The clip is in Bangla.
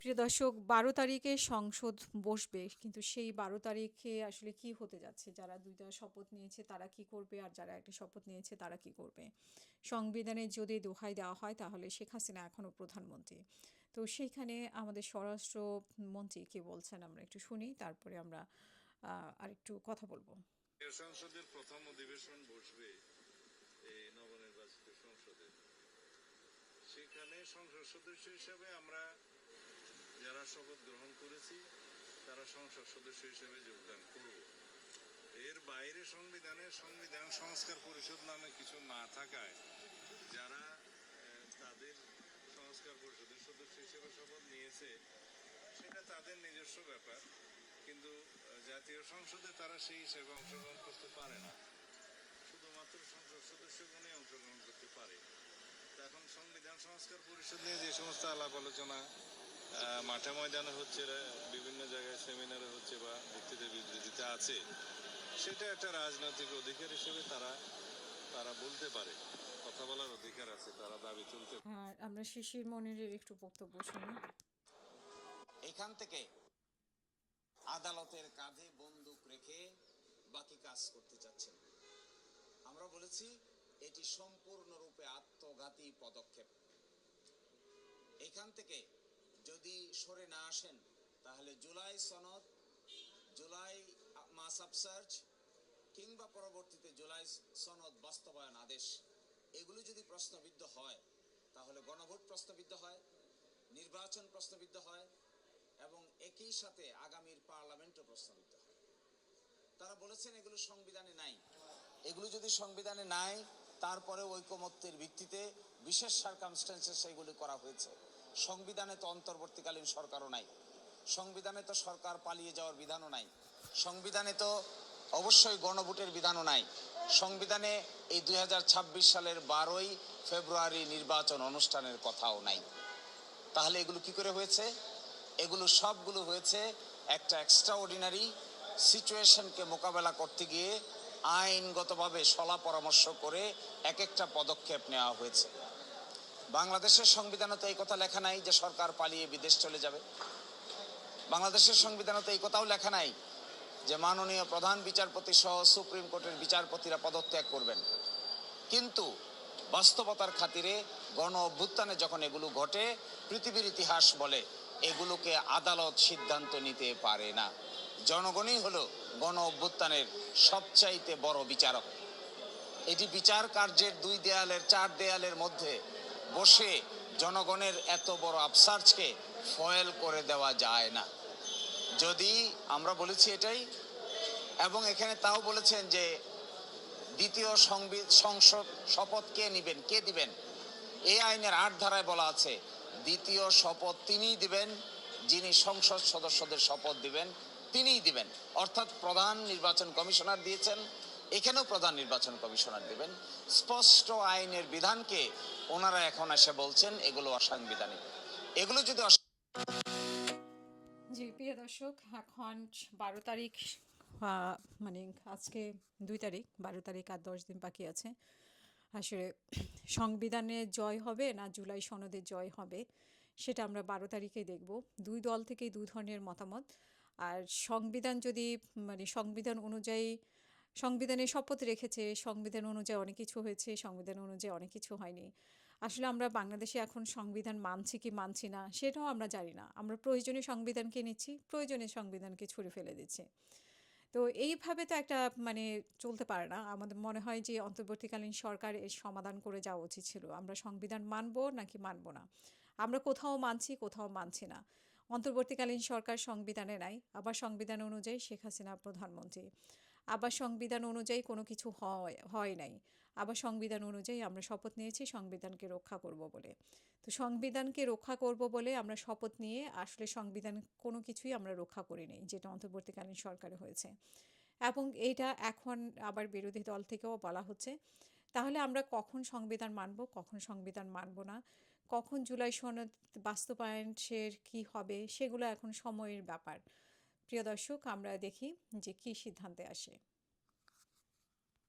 প্রিয় দর্শক, ১২ তারিখে সংসদ বসবে, কিন্তু সেই ১২ তারিখে আসলে কি হতে যাচ্ছে? যারা দুইটা শপথ নিয়েছে তারা কি করবে, আর যারা একটা শপথ নিয়েছে তারা কি করবে? সংবিধানের যদি দোহাই দেওয়া হয় তাহলে শেখ হাসিনা এখনও প্রধানমন্ত্রী। তো সেইখানে আমাদের স্বরাষ্ট্র মন্ত্রী কি বলছেন আমরা একটু শুনি, তারপরে আমরা আরেকটু কথা বলবো। সংসদের প্রথম অধিবেশন বসবে এই নবনির্বাচিত সংসদে। সেখানে সংসদ সদস্য হিসেবে আমরা যারা শপথ গ্রহণ করেছি তারা সংসদ সদস্য হিসেবে যোগদান করব। এর বাইরে সংবিধান সংস্কার পরিষদ নামে কিছু না থাকায় যারা তাদের সংস্কার পরিষদের সদস্য হিসেবে শপথ নিয়েছে সেটা তাদের নিজস্ব ব্যাপার, কিন্তু জাতীয় সংসদে তারা সেই হিসেবে অংশগ্রহণ করতে পারে না, শুধুমাত্র সংসদ সদস্যগণই অংশগ্রহণ করতে পারে। এখন সংবিধান সংস্কার পরিষদ নিয়ে যে সমস্ত আলাপ আলোচনা মাঠে ময়দানে হচ্ছে, বিভিন্ন জায়গায় সেমিনারে হচ্ছে বা ভিত্তিতে বিবৃতিতে আছে, সেটা একটা রাজনৈতিক অধিকার হিসেবে তারা তারা বলতে পারে, কথা বলার অধিকার আছে, তারা দাবি তুলতে পারে। আর আমরা শিশির মনিরের একটু বক্তব্য শুনি। এখান থেকে আদালতের কাঁধে বন্দুক রেখে বাকি কাজ করতে চাচ্ছেন। আমরা বলেছি এটি সম্পূর্ণরূপে আত্মঘাতী পদক্ষেপ। এখান থেকে যদি সরে না আসেন তাহলে জুলাই সনদ, জুলাই মাস সার্চ কিংবা পরবর্তীতে জুলাই সনদ বাস্তবায়ন আদেশ, এগুলো যদি প্রশ্নবিদ্ধ হয় তাহলে গণভোট প্রশ্নবিদ্ধ হয়, নির্বাচন প্রশ্নবিদ্ধ হয় এবং একই সাথে আগামীর পার্লামেন্টও প্রশ্নবিদ্ধ হয়। তারা বলেছেন এগুলো সংবিধানে নাই। এগুলো যদি সংবিধানে নাই, তারপরে ঐকমত্যের ভিত্তিতে বিশেষ সার্কামস্ট্যান্সে সেগুলি করা হয়েছে। সংবিধানে তো অন্তর্বর্তীকালীন সরকারও নাই, সংবিধানে তো সরকার পালিয়ে যাওয়ার বিধানও নাই, সংবিধানে তো অবশ্যই গণভোটের বিধানও নাই, সংবিধানে এই 2026 সালের 12ই ফেব্রুয়ারি নির্বাচন অনুষ্ঠানের কথাও নাই। তাহলে এগুলো কি করে হয়েছে? এগুলো সবগুলো হয়েছে একটা এক্সট্রাঅর্ডিনারি সিচুয়েশনকে মোকাবেলা করতে গিয়ে আইনগতভাবে সলা পরামর্শ করে এক একটা পদক্ষেপ নেওয়া হয়েছে। বাংলাদেশের সংবিধানে তো এই কথা লেখা নাই যে সরকার পালিয়ে বিদেশ চলে যাবে। বাংলাদেশের সংবিধানে তো এই কথাও লেখা নাই যে মাননীয় প্রধান বিচারপতি সহ সুপ্রিম কোর্টের বিচারপতিরা পদত্যাগ করবেন। কিন্তু বাস্তবতার খাতিরে গণ অভ্যুত্থানে যখন এগুলো ঘটে, পৃথিবীর ইতিহাস বলে এগুলোকে আদালত সিদ্ধান্ত নিতে পারে না। জনগণই হলো গণ অভ্যুত্থানের সবচাইতে বড় বিচারক। এটি বিচার কার্যের চার দেয়ালের মধ্যে বসে জনগণের এত বড় আফসার্জকে ফয়েল করে দেওয়া যায় না। যদি আমরা বলেছি এটাই, এবং এখানে তাও বলেছেন যে দ্বিতীয় সংসদ শপথ কে নিবেন, কে দিবেন? এই আইনের 8 ধারায় বলা আছে দ্বিতীয় শপথ তিনিই দিবেন, যিনি সংসদ সদস্যদের শপথ দিবেন তিনিই দিবেন। অর্থাৎ প্রধান নির্বাচন কমিশনার দিয়েছেন, এখানেও প্রধান নির্বাচন কমিশনার দিবেন। স্পষ্ট আইনের বিধানকে ওনারা এখন এসে বলছেন এগুলো অসাংবিধানিক। এগুলো যদি জি প্রিয় দর্শক, এখন ১২ তারিখ, মানে আজকে ২ তারিখ, ১২ তারিখ আর ১০ দিন বাকি আছে। আসলে সংবিধানের জয় হবে না জুলাই সনদের জয় হবে সেটা আমরা ১২ তারিখেই দেখব। দুই দল থেকেই দুই ধরনের মতামত। আর সংবিধান যদি, মানে সংবিধান অনুযায়ী, সংবিধানে শপথ রেখেছে, সংবিধান অনুযায়ী অনেক কিছু হয়েছে, সংবিধান অনুযায়ী অনেক কিছু হয়নি। আসলে আমরা বাংলাদেশে এখন সংবিধান মানছি কি মানছি না সেটাও আমরা জানি না। আমরা প্রয়োজনীয় সংবিধানকে নিচ্ছি, প্রয়োজনীয় সংবিধানকে ছুঁড়ে ফেলে দিচ্ছি। তো এইভাবে তো একটা, মানে চলতে পারে না। আমাদের মনে হয় যে অন্তর্বর্তীকালীন সরকার এর সমাধান করে যাওয়া উচিত ছিল। আমরা সংবিধান মানব নাকি মানব না? আমরা কোথাও মানছি, কোথাও মানছি না। অন্তর্বর্তীকালীন সরকার সংবিধানে নাই, আবার সংবিধান অনুযায়ী শেখ হাসিনা প্রধানমন্ত্রী, আবার সংবিধান অনুযায়ী কোনো কিছু হয় নাই, আবার সংবিধান অনুযায়ী আমরা শপথ নিয়েছি সংবিধানকে রক্ষা করব বলে। তো সংবিধানকে রক্ষা করব বলে আমরা শপথ নিয়ে আসলে সংবিধান কোনো কিছুই আমরা রক্ষা করিনি, যেটা অন্তর্বর্তীকালীন সরকারে হয়েছে। এবং এইটা এখন আবার বিরোধী দল থেকেও বলা হচ্ছে। তাহলে আমরা কখন সংবিধান মানব, কখন সংবিধান মানব না, কখন জুলাই সনদ বাস্তবায়নের কী হবে, সেগুলো এখন সময়ের ব্যাপার। প্রিয় দর্শক, আমরা দেখি যে কী সিদ্ধান্তে আসে।